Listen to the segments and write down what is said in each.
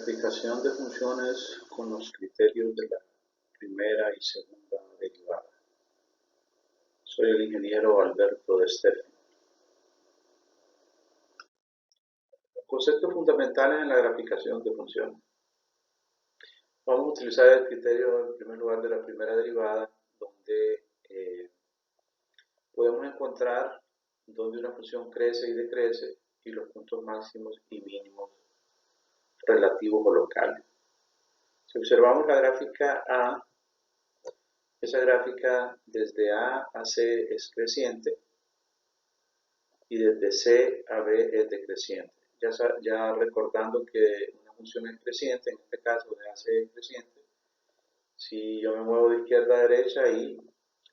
Explicación de funciones con los criterios de la primera y segunda derivada. Soy el ingeniero Alberto de Stefano. Conceptos fundamentales en la graficación de funciones. Vamos a utilizar el criterio en primer lugar de la primera derivada, donde podemos encontrar donde una función crece y decrece y los puntos máximos y mínimos relativos o locales. Si observamos la gráfica A, esa gráfica desde A a C es creciente y desde C a B es decreciente. Ya recordando que una función es creciente, en este caso de A a C es creciente, si yo me muevo de izquierda a derecha y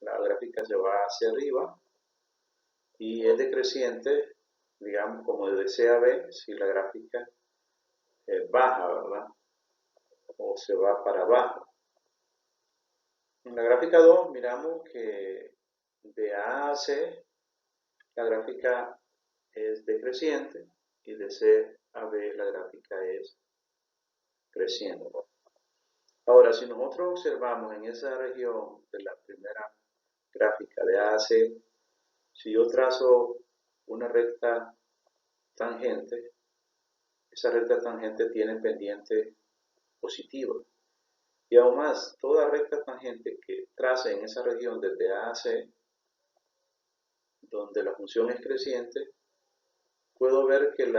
la gráfica se va hacia arriba y es decreciente, digamos como de C a B, si la gráfica baja, ¿verdad? O se va para abajo. En la gráfica 2 miramos que de A a C la gráfica es decreciente y de C a B la gráfica es creciente. Ahora, si nosotros observamos en esa región de la primera gráfica de A a C, si yo trazo una recta tangente, esa recta tangente tiene pendiente positiva. Y aún más, toda recta tangente que trace en esa región desde A a C, donde la función es creciente, puedo ver que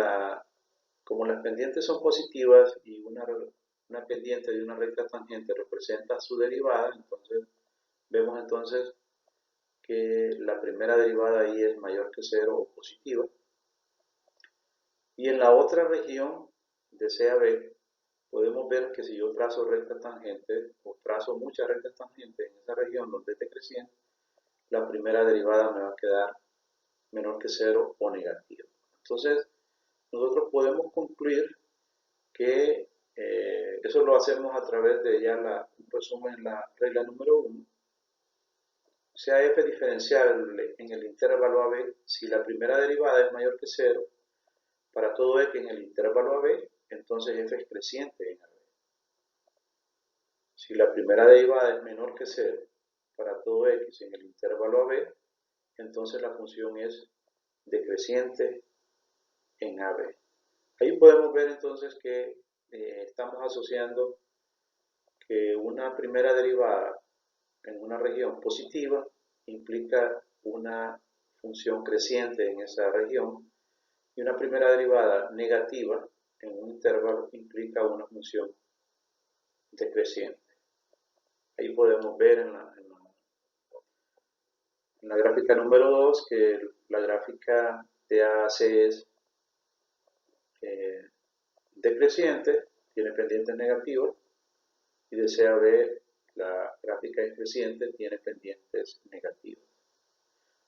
como las pendientes son positivas y una pendiente de una recta tangente representa su derivada, entonces vemos entonces que la primera derivada ahí es mayor que 0 o positiva. Y en la otra región de C a B podemos ver que si yo trazo rectas tangentes o trazo muchas rectas tangentes en esa región donde es decreciente, la primera derivada me va a quedar menor que 0 o negativa. Entonces, nosotros podemos concluir que eso lo hacemos a través de ya un resumen en la regla número 1. Sea f diferenciable en el intervalo AB, si la primera derivada es mayor que 0, para todo x en el intervalo AB, entonces f es creciente en AB. Si la primera derivada es menor que 0, para todo x en el intervalo AB, entonces la función es decreciente en AB. Ahí podemos ver entonces que estamos asociando que una primera derivada en una región positiva implica una función creciente en esa región y una primera derivada negativa en un intervalo implica una función decreciente. Ahí podemos ver en la gráfica número 2 que la gráfica de A a C es decreciente, tiene pendientes negativos, y de C a B la gráfica es creciente, tiene pendientes negativas.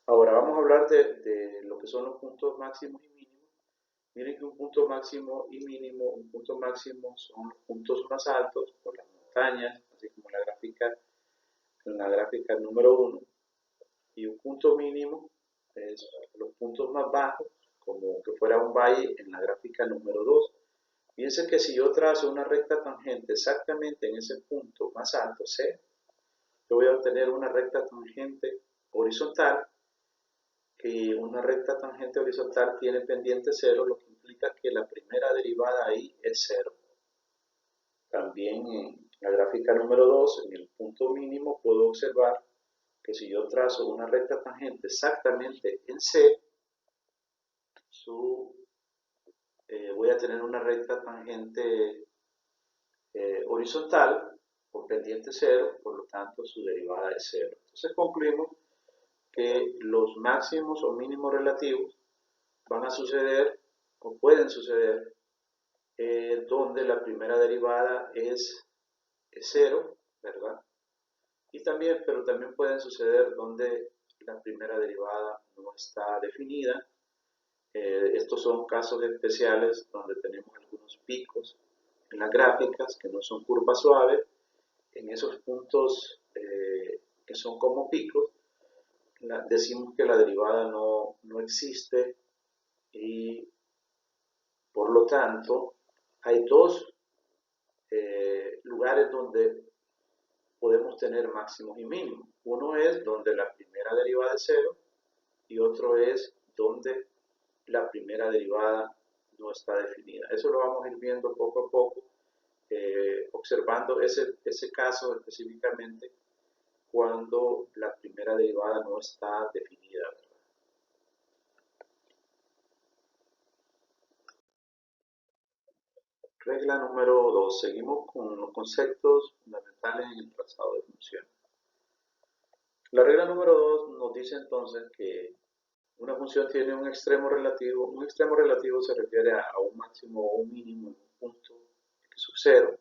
Ahora vamos a hablar de lo que son los puntos máximos y mínimos. Miren que un punto máximo y mínimo, un punto máximo son los puntos más altos por las montañas, así como en la gráfica número 1, y un punto mínimo es los puntos más bajos, como que fuera un valle en la gráfica número 2. Fíjense que si yo trazo una recta tangente exactamente en ese punto más alto, C, yo voy a obtener una recta tangente horizontal, que una recta tangente horizontal tiene pendiente 0, lo que implica que la primera derivada ahí es 0. También en la gráfica número 2, en el punto mínimo, puedo observar que si yo trazo una recta tangente exactamente en C, voy a tener una recta tangente horizontal con pendiente 0, por lo tanto su derivada es 0. Entonces concluimos que los máximos o mínimos relativos van a suceder o pueden suceder donde la primera derivada es 0, ¿verdad? Pero también pueden suceder donde la primera derivada no está definida. Estos son casos especiales donde tenemos algunos picos en las gráficas que no son curvas suaves. En esos puntos que son como picos, decimos que la derivada no existe y por lo tanto hay dos lugares donde podemos tener máximos y mínimos. Uno es donde la primera derivada es cero y otro es donde la primera derivada no está definida. Eso lo vamos a ir viendo poco a poco, observando ese caso específicamente cuando la primera derivada no está definida. Regla número 2. Seguimos con los conceptos fundamentales en el trazado de funciones. La regla número 2 nos dice entonces que una función tiene un extremo relativo. Un extremo relativo se refiere a un máximo o un mínimo en un punto x sub 0.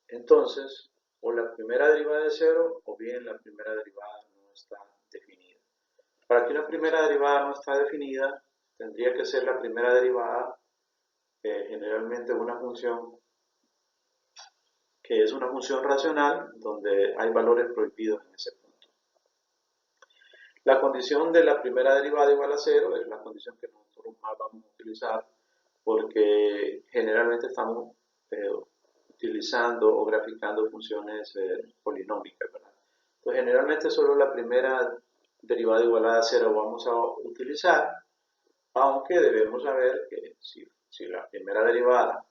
Entonces, o la primera derivada es 0 o bien la primera derivada no está definida. Para que una primera derivada no está definida, tendría que ser la primera derivada generalmente una función que es una función racional donde hay valores prohibidos en ese punto. La condición de la primera derivada igual a 0 es la condición que nosotros más vamos a utilizar porque generalmente estamos utilizando o graficando funciones polinómicas, ¿verdad? Entonces generalmente solo la primera derivada igualada a 0 vamos a utilizar, aunque debemos saber que si la primera derivada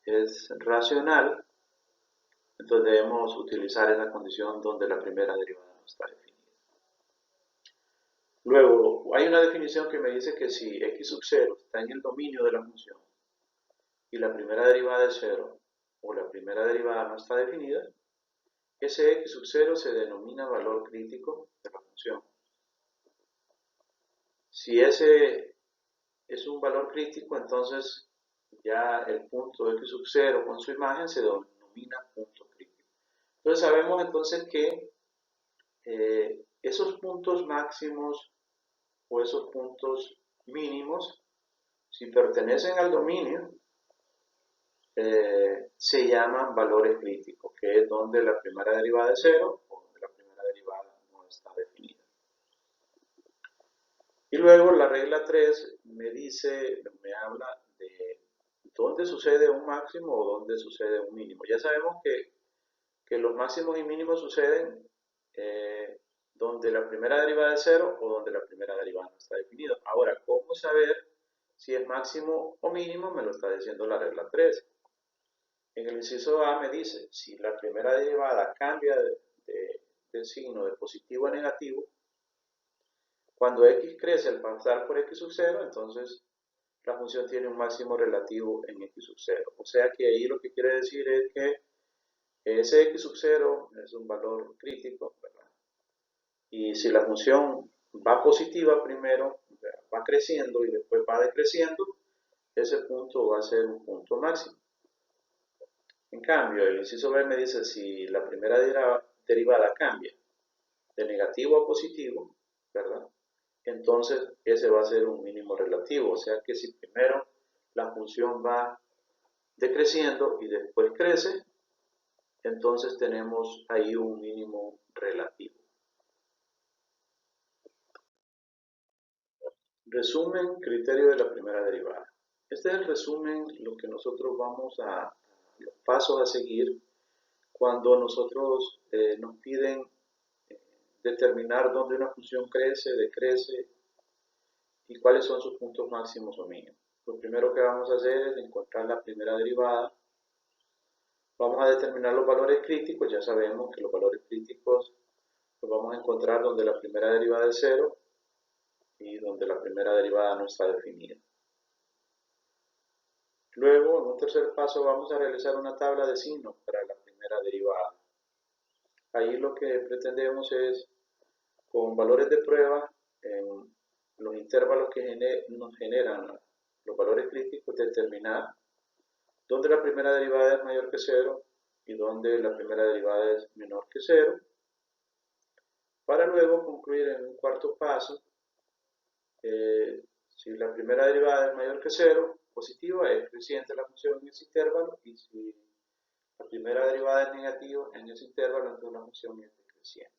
es racional, entonces debemos utilizar esa condición donde la primera derivada no está definida. Luego, hay una definición que me dice que si x sub 0 está en el dominio de la función y la primera derivada es 0 o la primera derivada no está definida, ese x sub 0 se denomina valor crítico de la función. Si ese es un valor crítico, entonces ya el punto x sub 0 con su imagen se denomina punto crítico. Entonces sabemos entonces que esos puntos máximos o esos puntos mínimos, si pertenecen al dominio, se llaman valores críticos, que es donde la primera derivada es 0 o donde la primera derivada no está definida. Y luego la regla 3 me habla de dónde sucede un máximo o dónde sucede un mínimo. Ya sabemos que los máximos y mínimos suceden donde la primera derivada es 0 o donde la primera derivada no está definida. Ahora, ¿cómo saber si es máximo o mínimo? Me lo está diciendo la regla 3. En el inciso A me dice, si la primera derivada cambia de signo de positivo a negativo, cuando x crece al pasar por x sub 0, entonces la función tiene un máximo relativo en x sub 0. O sea que ahí lo que quiere decir es que ese x sub 0 es un valor crítico, ¿verdad? Y si la función va positiva primero, va creciendo y después va decreciendo, ese punto va a ser un punto máximo. En cambio, el inciso B me dice si la primera derivada cambia de negativo a positivo, ¿verdad? Entonces ese va a ser un mínimo relativo. O sea que si primero la función va decreciendo y después crece, entonces tenemos ahí un mínimo relativo. Resumen, criterio de la primera derivada. Este es el resumen, lo que nosotros los pasos a seguir cuando nosotros nos piden determinar dónde una función crece, decrece y cuáles son sus puntos máximos o mínimos. Lo primero que vamos a hacer es encontrar la primera derivada. Vamos a determinar los valores críticos. Ya sabemos que los valores críticos los vamos a encontrar donde la primera derivada es 0 y donde la primera derivada no está definida. Luego, en un tercer paso, vamos a realizar una tabla de signos para la primera derivada. Ahí lo que pretendemos es, con valores de prueba, en los intervalos que nos generan los valores críticos, determinar dónde la primera derivada es mayor que 0 y dónde la primera derivada es menor que 0, para luego concluir en un cuarto paso. Si la primera derivada es mayor que 0, positiva, es creciente la función en ese intervalo, y si la primera derivada es negativa en ese intervalo, entonces la función es decreciente.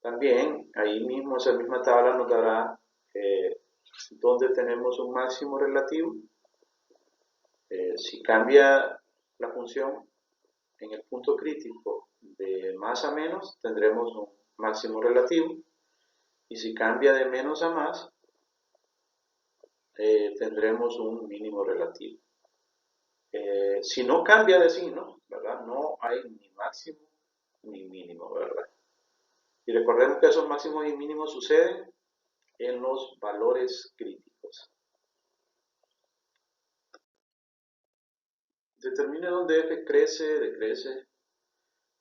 También, ahí mismo, esa misma tabla nos dará dónde tenemos un máximo relativo Si cambia la función en el punto crítico de más a menos, tendremos un máximo relativo, y si cambia de menos a más, tendremos un mínimo relativo. Si no cambia de signo, ¿verdad? No hay ni máximo ni mínimo, ¿verdad? Y recordemos que esos máximos y mínimos suceden en los valores críticos. Determine dónde f crece, decrece,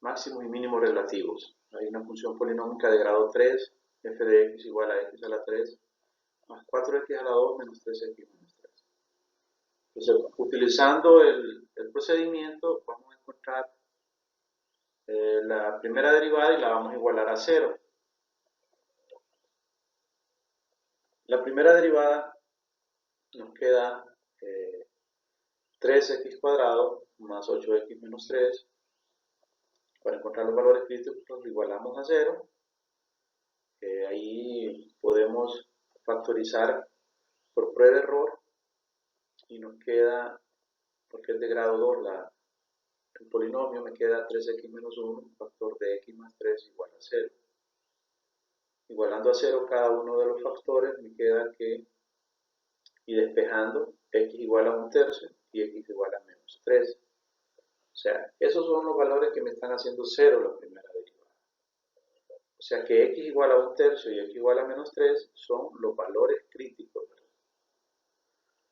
máximos y mínimos relativos. Hay una función polinómica de grado 3, f de x igual a x a la 3, más 4x a la 2 menos 3x menos 3. Entonces, utilizando el procedimiento, vamos a encontrar la primera derivada y la vamos a igualar a 0. La primera derivada nos queda 3x cuadrado más 8x menos 3. Para encontrar los valores críticos los igualamos a 0. Ahí podemos factorizar por prueba de error y nos queda, porque es de grado 2 el polinomio, me queda 3x menos 1, factor de x más 3 igual a 0. Igualando a 0 cada uno de los factores, me queda que, y despejando, x igual a 1/3 y x igual a menos 3. O sea, esos son los valores que me están haciendo 0 la primera derivada. O sea que x igual a 1/3 y x igual a menos 3 son los valores críticos.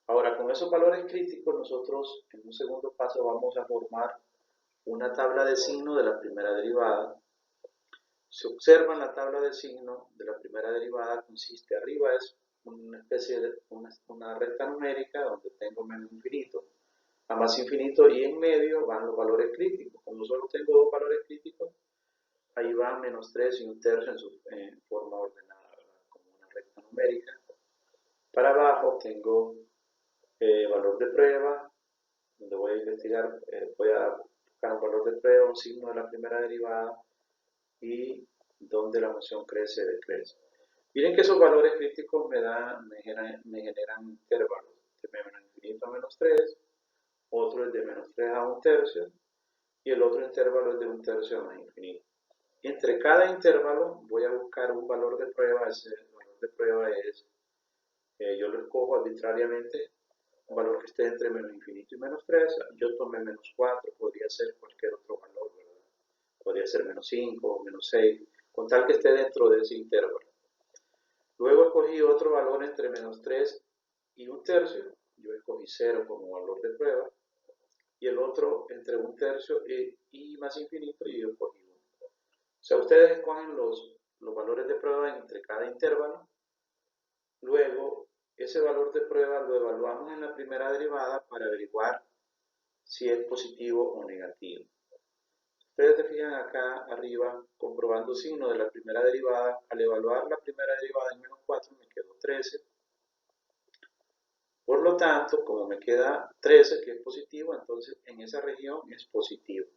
Ahora, con esos valores críticos, nosotros en un segundo paso vamos a formar una tabla de signo de la primera derivada. Se observa en la tabla de signo de la primera derivada, consiste arriba es una especie de una recta numérica donde tengo menos infinito a más infinito y en medio van los valores críticos. Como solo tengo dos valores críticos, ahí van menos 3 y 1/3 en forma ordenada, ¿verdad? Como una recta numérica. Para abajo tengo valor de prueba, donde voy a investigar, voy a buscar un valor de prueba, un signo de la primera derivada y donde la función crece, decrece. Miren que esos valores críticos me generan intervalos de menos infinito a menos 3, otro es de menos 3 a 1/3 y el otro intervalo es de 1/3 a más infinito. Entre cada intervalo voy a buscar un valor de prueba, ese valor de prueba es, yo lo escojo arbitrariamente, un valor que esté entre menos infinito y menos 3, yo tomé menos 4, podría ser cualquier otro valor, ¿verdad? Podría ser menos 5, menos 6, con tal que esté dentro de ese intervalo. Luego escogí otro valor entre menos 3 y 1/3, yo escogí 0 como valor de prueba, y el otro entre 1/3 y más infinito, y yo escogí 1. O sea, ustedes escogen los valores de prueba entre cada intervalo, luego ese valor de prueba lo evaluamos en la primera derivada para averiguar si es positivo o negativo. Ustedes se fijan acá arriba, comprobando signo de la primera derivada, al evaluar la primera derivada en menos 4 me quedó 13. Por lo tanto, como me queda 13, que es positivo, entonces en esa región es positivo.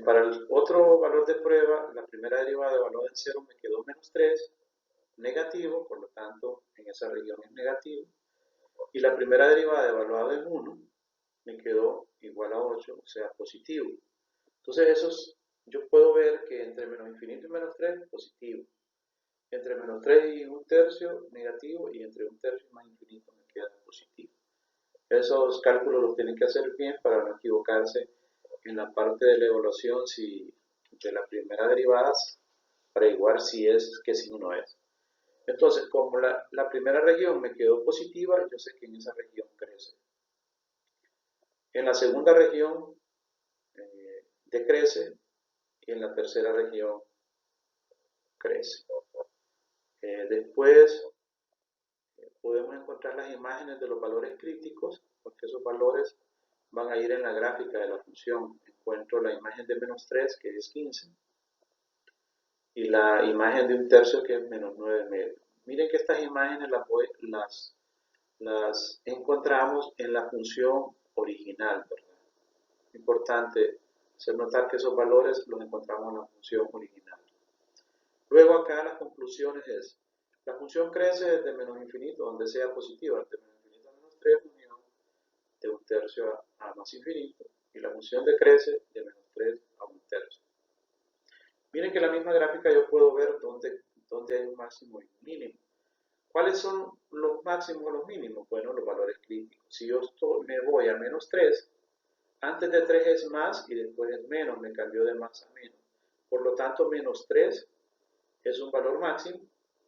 Para el otro valor de prueba, la primera derivada evaluada en 0 me quedó menos 3, negativo, por lo tanto en esa región es negativo. Y la primera derivada evaluada en 1 me quedó igual a 8, o sea, positivo. Entonces yo puedo ver que entre menos infinito y menos 3, positivo. Entre menos 3 y 1/3, negativo, y entre 1/3 y más infinito me queda positivo. Esos cálculos los tienen que hacer bien para no equivocarse en la parte de la evaluación de la primera derivada, para igual si es, qué signo es. Entonces, como la primera región me quedó positiva, yo sé que en esa región crece. En la segunda región decrece y en la tercera región crece. Después podemos encontrar las imágenes de los valores críticos, porque esos valores van a ir en la gráfica de la función. Encuentro la imagen de menos 3, que es 15, y la imagen de 1/3, que es menos 9 Miren que estas imágenes las encontramos en la función original, ¿verdad? Importante hacer notar que esos valores los encontramos en la función original. Luego acá las conclusiones es, la función crece desde menos infinito, donde sea positiva, desde menos infinito a menos 3, unión de 1/3 a más infinito, y la función decrece de -3 a 1/3. Miren que en la misma gráfica yo puedo ver dónde hay un máximo y un mínimo. ¿Cuáles son los máximos o los mínimos? Bueno, los valores críticos. Si yo me voy a -3, antes de 3 es más y después es menos, me cambió de más a menos. Por lo tanto, -3 es un valor máximo,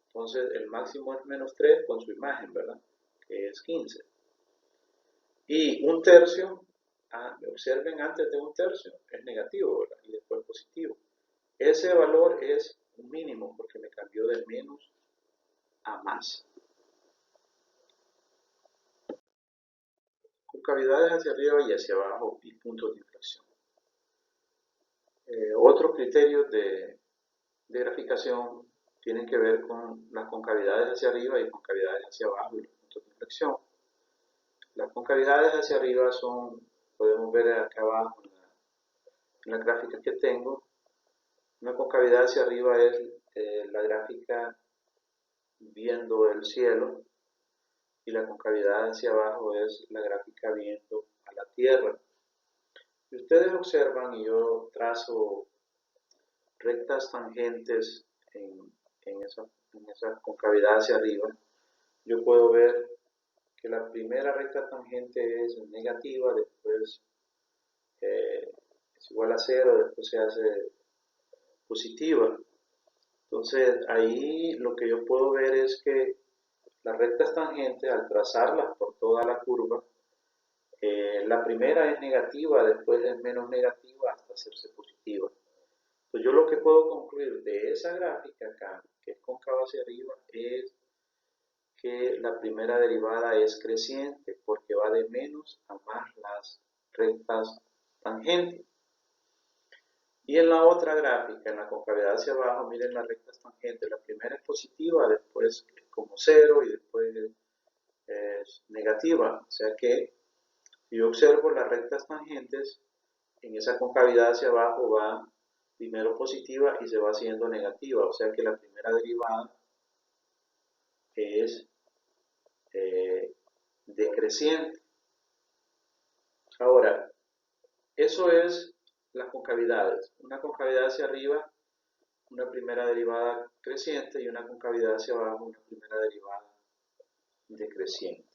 entonces el máximo es -3 con su imagen, ¿verdad? Que es 15. Y 1/3, observen, antes de 1/3 es negativo, ¿verdad? Y después positivo. Ese valor es un mínimo porque me cambió de menos a más. Concavidades hacia arriba y hacia abajo y puntos de inflexión. Otros criterios de graficación tienen que ver con las concavidades hacia arriba y concavidades hacia abajo y los puntos de inflexión. Las concavidades hacia arriba son, podemos ver acá abajo en la gráfica que tengo, una concavidad hacia arriba es la gráfica viendo el cielo, y la concavidad hacia abajo es la gráfica viendo a la Tierra. Si ustedes observan y yo trazo rectas tangentes en esa concavidad hacia arriba, yo puedo ver que la primera recta tangente es negativa, después es igual a 0, después se hace positiva. Entonces ahí lo que yo puedo ver es que las rectas tangentes, al trazarlas por toda la curva, la primera es negativa, después es menos negativa hasta hacerse positiva. Entonces yo lo que puedo concluir de esa gráfica acá, que es cóncava hacia arriba, es que la primera derivada es creciente porque va de menos a más las rectas tangentes. Y en la otra gráfica, en la concavidad hacia abajo, miren las rectas tangentes. La primera es positiva, después es como 0 y después es negativa. O sea que si yo observo las rectas tangentes, en esa concavidad hacia abajo va primero positiva y se va haciendo negativa. O sea que la primera derivada es decreciente. Ahora, eso es las concavidades. Una concavidad hacia arriba, una primera derivada creciente, y una concavidad hacia abajo, una primera derivada decreciente.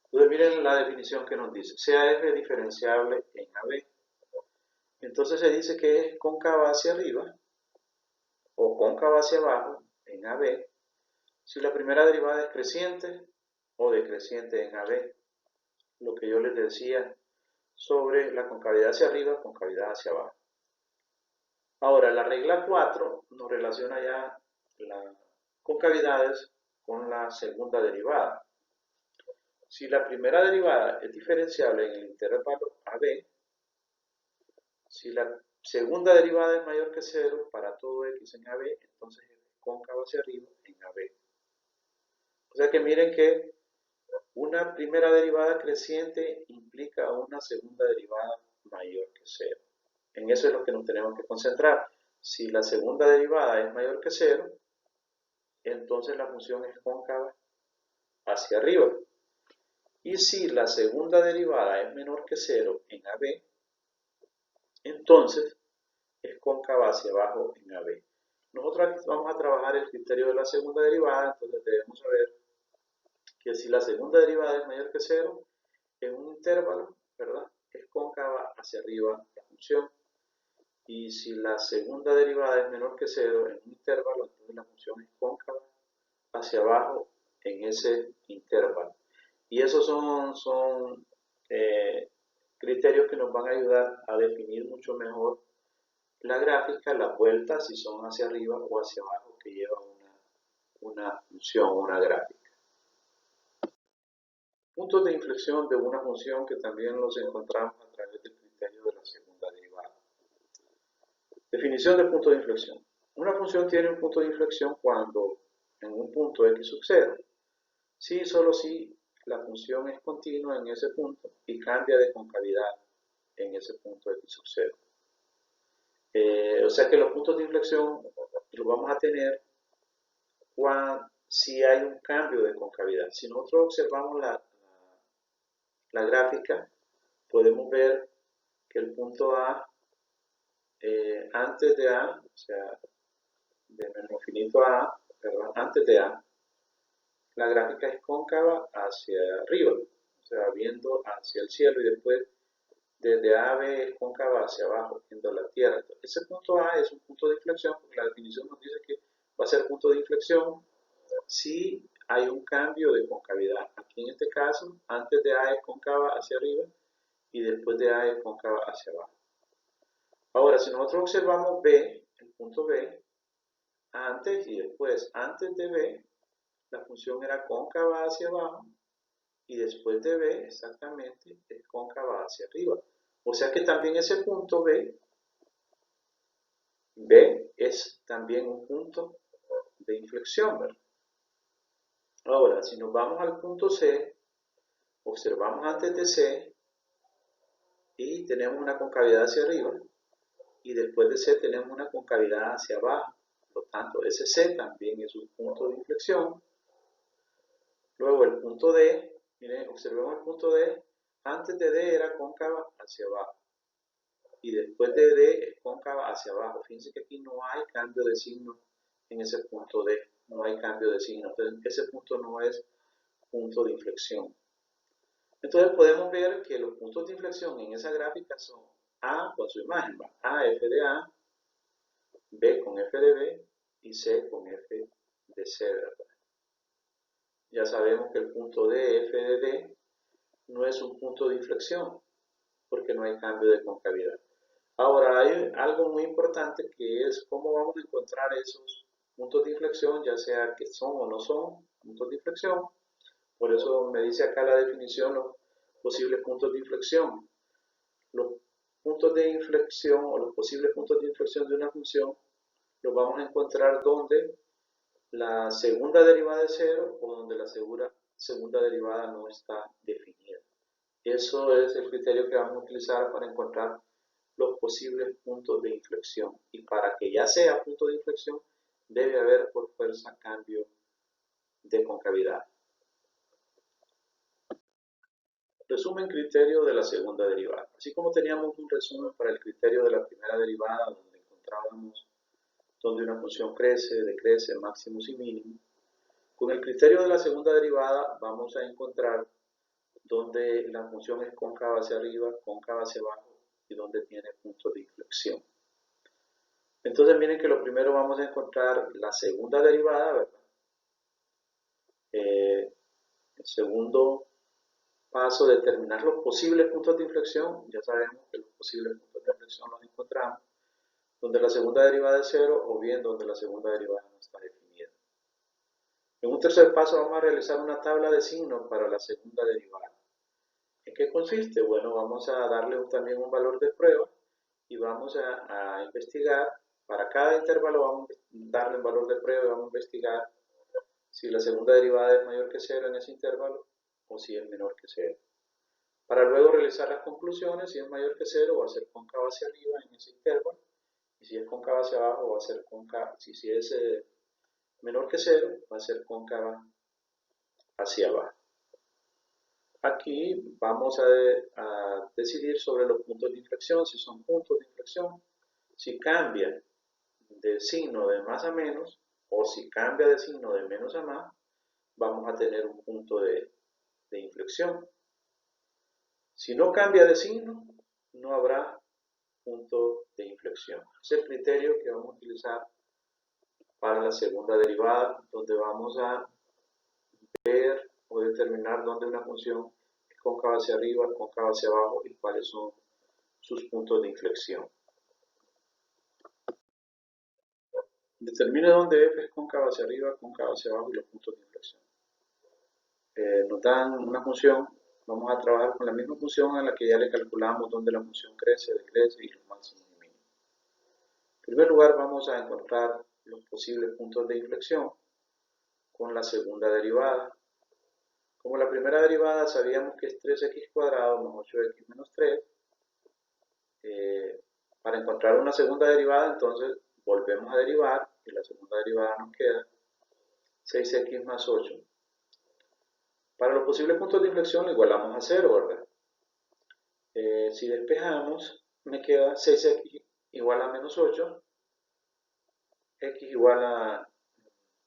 Entonces miren la definición que nos dice. Sea f diferenciable en AB. Entonces se dice que es cóncava hacia arriba o cóncava hacia abajo en AB si la primera derivada es creciente o decreciente en AB. Lo que yo les decía sobre la concavidad hacia arriba, concavidad hacia abajo. Ahora, la regla 4 nos relaciona ya las concavidades con la segunda derivada. Si la primera derivada es diferenciable en el intervalo AB, si la segunda derivada es mayor que 0 para todo x en AB, entonces es cóncava hacia arriba en AB. O sea que miren que una primera derivada creciente implica una segunda derivada mayor que 0. En eso es lo que nos tenemos que concentrar. Si la segunda derivada es mayor que 0, entonces la función es cóncava hacia arriba. Y si la segunda derivada es menor que 0 en AB, entonces es cóncava hacia abajo en AB. Nosotros aquí vamos a trabajar el criterio de la segunda derivada, entonces debemos saber que si la segunda derivada es mayor que 0, en un intervalo, ¿verdad?, es cóncava hacia arriba la función. Y si la segunda derivada es menor que 0 en un intervalo, entonces la función es cóncava hacia abajo en ese intervalo. Y esos son criterios que nos van a ayudar a definir mucho mejor la gráfica, las vueltas, si son hacia arriba o hacia abajo, que lleva una función, una gráfica. Puntos de inflexión de una función que también los encontramos a través del criterio de la segunda derivada. Definición de punto de inflexión. Una función tiene un punto de inflexión cuando en un punto x sub 0, si y solo si la función es continua en ese punto y cambia de concavidad en ese punto x sub 0. O sea que los puntos de inflexión los vamos a tener si hay un cambio de concavidad. Si nosotros observamos la gráfica, podemos ver que el punto A, antes de A, o sea, de menos infinito a A, perdón, antes de A, la gráfica es cóncava hacia arriba, o sea, viendo hacia el cielo, y después desde A a B es cóncava hacia abajo, viendo la Tierra. Ese punto A es un punto de inflexión, porque la definición nos dice que va a ser punto de inflexión si hay un cambio de concavidad. Aquí en este caso, antes de A es cóncava hacia arriba y después de A es cóncava hacia abajo. Ahora, si nosotros observamos B, el punto B, antes y después, antes de B, la función era cóncava hacia abajo y después de B, exactamente, es cóncava hacia arriba. O sea que también ese punto B es también un punto de inflexión, ¿verdad? Ahora, si nos vamos al punto C, observamos antes de C y tenemos una concavidad hacia arriba y después de C tenemos una concavidad hacia abajo. Por lo tanto, ese C también es un punto de inflexión. Luego el punto D, miren, observemos el punto D, antes de D era cóncava hacia abajo y después de D es cóncava hacia abajo. Fíjense que aquí no hay cambio de signo en ese punto D, no hay cambio de signo, entonces ese punto no es punto de inflexión. Entonces podemos ver que los puntos de inflexión en esa gráfica son A con su imagen, A, F de A, B con F de B y C con F de C, ¿verdad? Ya sabemos que el punto D, F de D, no es un punto de inflexión porque no hay cambio de concavidad. Ahora hay algo muy importante que es cómo vamos a encontrar esos puntos de inflexión, ya sea que son o no son puntos de inflexión. Por eso me dice acá la definición, los posibles puntos de inflexión. Los puntos de inflexión o los posibles puntos de inflexión de una función los vamos a encontrar donde la segunda derivada es cero o donde la segunda derivada no está definida. Eso es el criterio que vamos a utilizar para encontrar los posibles puntos de inflexión. Y para que ya sea punto de inflexión, debe haber por fuerza cambio de concavidad. Resumen criterio de la segunda derivada. Así como teníamos un resumen para el criterio de la primera derivada, donde encontrábamos donde una función crece, decrece, máximos y mínimos, con el criterio de la segunda derivada vamos a encontrar donde la función es cóncava hacia arriba, cóncava hacia abajo y donde tiene puntos de inflexión. Entonces miren que lo primero vamos a encontrar la segunda derivada, ¿verdad? El segundo paso, determinar los posibles puntos de inflexión. Ya sabemos que los posibles puntos de inflexión los encontramos donde la segunda derivada es cero o bien donde la segunda derivada no está definida. En un tercer paso vamos a realizar una tabla de signos para la segunda derivada. ¿En qué consiste? Bueno, vamos a darle también un valor de prueba y vamos a investigar, para cada intervalo vamos a darle un valor de prueba y vamos a investigar si la segunda derivada es mayor que cero en ese intervalo o si es menor que cero. Para luego realizar las conclusiones, si es mayor que cero va a ser cóncava hacia arriba en ese intervalo y si es cóncava hacia abajo va a ser cóncava, si es menor que cero va a ser cóncava hacia abajo. Aquí vamos a decidir sobre los puntos de inflexión, si son puntos de inflexión, si cambia de signo de más a menos o si cambia de signo de menos a más, vamos a tener un punto de inflexión. Si no cambia de signo, no habrá punto de inflexión. Es el criterio que vamos a utilizar para la segunda derivada, donde vamos a ver o determinar dónde una función es cóncava hacia arriba, cóncava hacia abajo y cuáles son sus puntos de inflexión. Determine dónde f es cóncava hacia arriba, cóncava hacia abajo y los puntos de inflexión. Nos dan una función, vamos a trabajar con la misma función a la que ya le calculamos dónde la función crece, decrece y los máximos y mínimos. En primer lugar vamos a encontrar los posibles puntos de inflexión con la segunda derivada. Como la primera derivada sabíamos que es 3x cuadrado más 8x menos 3, para encontrar una segunda derivada entonces volvemos a derivar y la segunda derivada nos queda 6x más 8. Para los posibles puntos de inflexión lo igualamos a 0, ¿verdad? Si despejamos, me queda 6x igual a menos 8, x igual a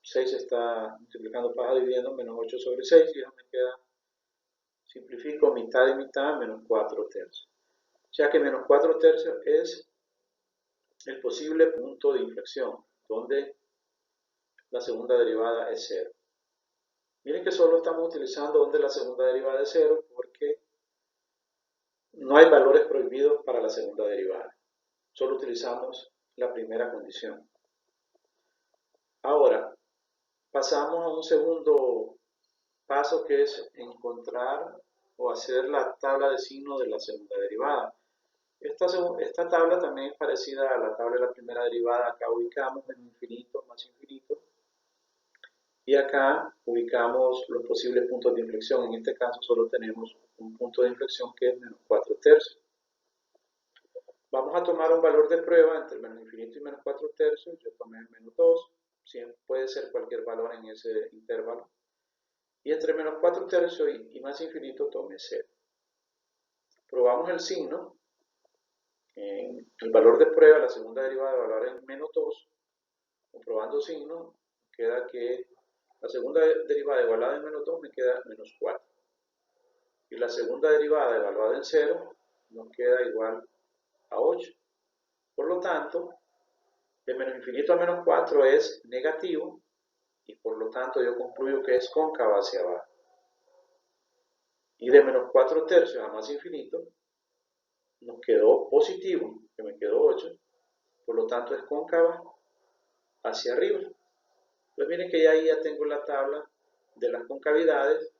6 está multiplicando paja dividiendo, menos 8 sobre 6, y eso me queda, simplifico, mitad y mitad, menos 4 tercios. O sea que menos 4 tercios es el posible punto de inflexión, donde la segunda derivada es 0. Miren que solo estamos utilizando donde la segunda derivada es 0 porque no hay valores prohibidos para la segunda derivada. Solo utilizamos la primera condición. Ahora, pasamos a un segundo paso que es encontrar o hacer la tabla de signo de la segunda derivada. Esta tabla también es parecida a la tabla de la primera derivada. Acá ubicamos menos infinito más infinito. Y acá ubicamos los posibles puntos de inflexión. En este caso solo tenemos un punto de inflexión que es menos 4 tercios. Vamos a tomar un valor de prueba entre menos infinito y menos 4 tercios. Yo tomé menos 2. Puede ser cualquier valor en ese intervalo. Y entre menos 4 tercios y más infinito tomé 0. Probamos el signo. En el valor de prueba, la segunda derivada de valor es menos 2. Comprobando signo, queda que la segunda derivada evaluada en menos 2 me queda menos 4. Y la segunda derivada evaluada en 0 nos queda igual a 8. Por lo tanto, de menos infinito a menos 4 es negativo y por lo tanto yo concluyo que es cóncava hacia abajo. Y de menos 4 tercios a más infinito nos quedó positivo, que me quedó 8, por lo tanto es cóncava hacia arriba. Pues miren que ahí ya tengo la tabla de las concavidades.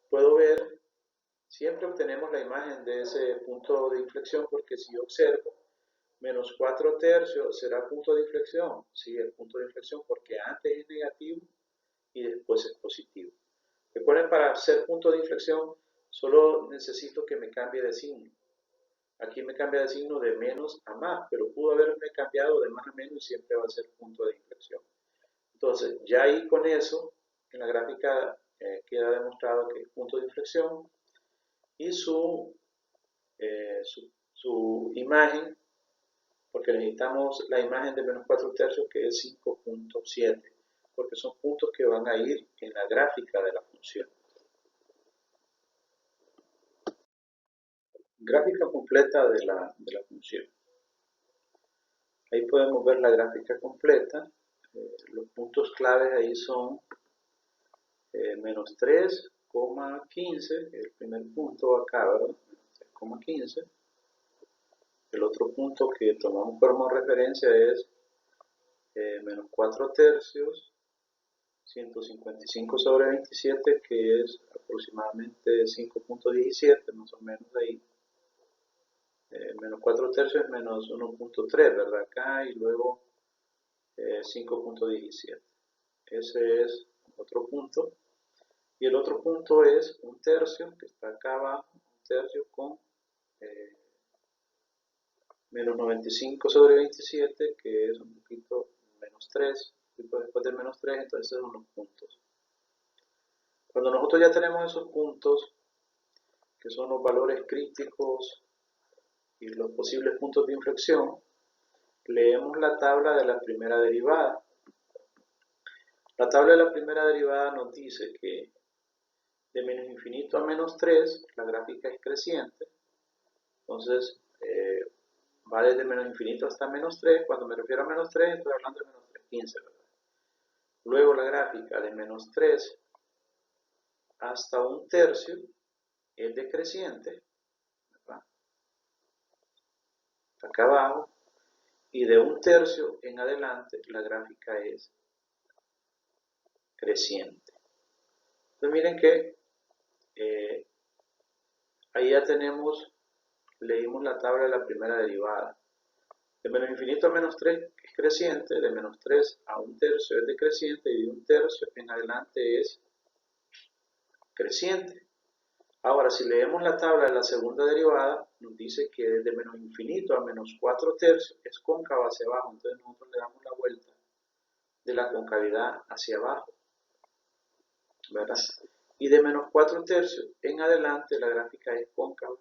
Puedo ver, siempre obtenemos la imagen de ese punto de inflexión porque si yo observo, menos 4 tercios será punto de inflexión. Sí, el punto de inflexión porque antes es negativo y después es positivo. Recuerden, para ser punto de inflexión solo necesito que me cambie de signo. Aquí me cambia de signo de menos a más, pero pudo haberme cambiado de más a menos y siempre va a ser punto de inflexión. Entonces, ya ahí con eso, en la gráfica queda demostrado que es punto de inflexión y su imagen, porque necesitamos la imagen de menos 4 tercios que es 5.7, porque son puntos que van a ir en la gráfica de la función. Gráfica completa de la función. Ahí podemos ver la gráfica completa. Los puntos claves ahí son menos 3,15, el primer punto acá, ¿verdad? 3,15. El otro punto que tomamos como referencia es menos 4 tercios, 155 sobre 27, que es aproximadamente 5.17, más o menos ahí. Menos 4 tercios es menos 1.3, ¿verdad? Acá, y luego 5.17. Ese es otro punto. Y el otro punto es un tercio, que está acá abajo, un tercio con menos 95 sobre 27, que es un poquito menos 3, un poquito después del menos 3, entonces esos son los puntos. Cuando nosotros ya tenemos esos puntos, que son los valores críticos y los posibles puntos de inflexión, leemos la tabla de la primera derivada. La tabla de la primera derivada nos dice que de menos infinito a menos 3, la gráfica es creciente. Entonces, va desde menos infinito hasta menos 3. Cuando me refiero a menos 3, estoy hablando de menos 3,15, ¿verdad? Luego la gráfica de menos 3 hasta un tercio es decreciente, ¿verdad? Acá abajo. Y de un tercio en adelante, la gráfica es creciente. Entonces miren que ahí ya leímos la tabla de la primera derivada. De menos infinito a menos 3 es creciente, de menos 3 a un tercio es decreciente y de un tercio en adelante es creciente. Ahora, si leemos la tabla de la segunda derivada, nos dice que desde menos infinito a menos 4 tercios es cóncava hacia abajo. Entonces nosotros le damos la vuelta de la concavidad hacia abajo. ¿verdad? Y de menos 4 tercios en adelante la gráfica es cóncava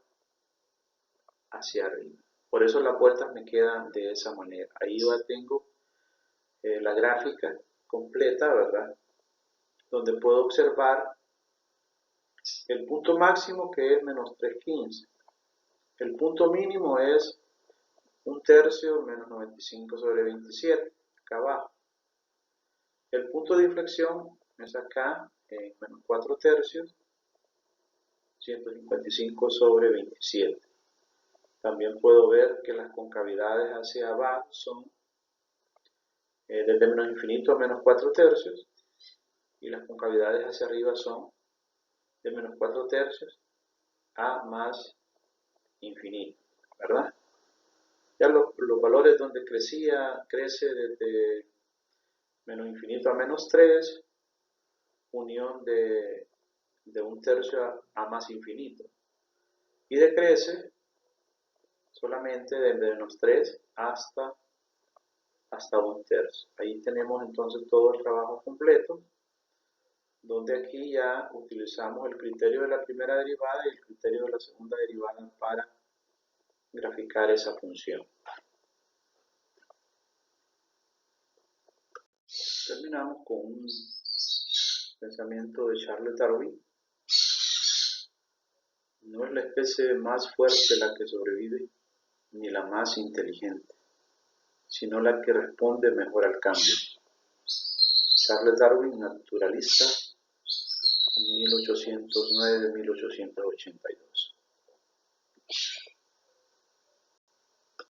hacia arriba. Por eso las vueltas me quedan de esa manera. Ahí ya tengo la gráfica completa, ¿verdad? Donde puedo observar el punto máximo, que es menos 3,15. El punto mínimo es 1 tercio menos 95 sobre 27, acá abajo. El punto de inflexión es acá, en menos 4 tercios, 155 sobre 27. También puedo ver que las concavidades hacia abajo son desde menos infinito a menos 4 tercios, y las concavidades hacia arriba son de menos 4 tercios a más infinito, ¿verdad? Ya los valores donde crece desde menos infinito a menos 3, unión de 1 tercio a más infinito, y decrece solamente de menos 3 hasta 1 tercio. Ahí tenemos entonces todo el trabajo completo, donde aquí ya utilizamos el criterio de la primera derivada y el criterio de la segunda derivada para graficar esa función. Terminamos con un pensamiento de Charles Darwin. No es la especie más fuerte la que sobrevive, ni la más inteligente, sino la que responde mejor al cambio. Charles Darwin, naturalista, 1809-1882.